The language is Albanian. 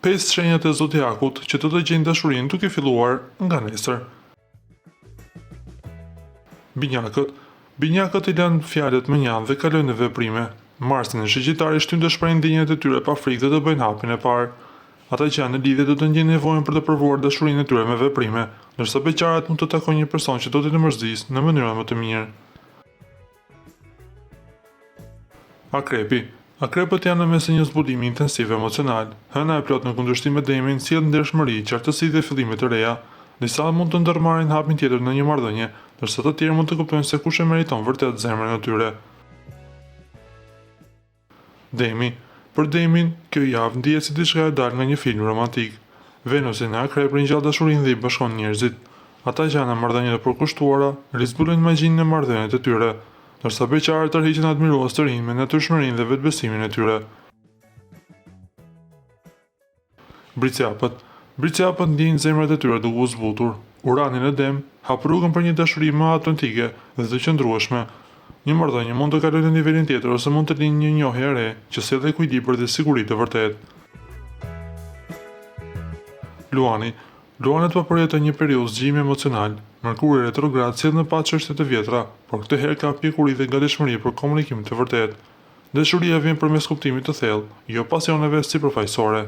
5 shenjat e zodiakut që të gjejnë dashurinë duke filluar nga nesër. Binjakët i lënë fjalët më njanë dhe kalojnë në veprime. Marsin e shëgjitari shtyn të shprehin ndjenjat e tyre pa frikë dhe të bëjnë hapin e parë. Ata që janë në lidhje do të ndjejnë nevojën për të provuar dashurinë e tyre me veprime, ndërsa beqarat mund të takojnë një person që do t'i mërzisë në mënyrën më të mirë. Akrepët janë në mes një zbulimi intensiv emocional. Hëna e plot në kundërshtim me Demin sjell ndershmëri, qartësi dhe fillime të reja. Disa mund të ndërmarrin hapin tjetër në një marrëdhënie, ndërsa të tjerë mund të kuptojnë se kush e meriton vërtet zemrën e tyre. Për Demin, kjo javë ndihet si diçka e dalë nga një film romantik. Venusi në Akrep ringjall dashurinë dhe i bashkon njerëzit. Ata që janë në marrëdhënie të përkushtuara rizbulojnë magjinë në marrëdhëniet e tyre, ndërsa beqarët tërhiqen admirues të rinj me natyrshmërinë dhe vetbesimin e tyre. Briciapët ndjejnë zemrat e tyre duke u zbutur. Urani në Dem hap rrugën për një dashuri më autentike dhe të qëndrueshme. Një marrëdhënie mund të kalojë në nivelin tjetër ose mund të lindë një njohje e re që sjellë ekuilibër dhe siguri të vërtetë. Luanët po përjetojnë një periudhë zgjimi emocional. Merkuri retrograd sjell në pa çështje të vjetra, por këtë herë ka pjekuri dhe gatishmëri për komunikim të vërtetë. Dashuria vjen përmes kuptimit të thellë, jo pasioneve sipërfaqësore.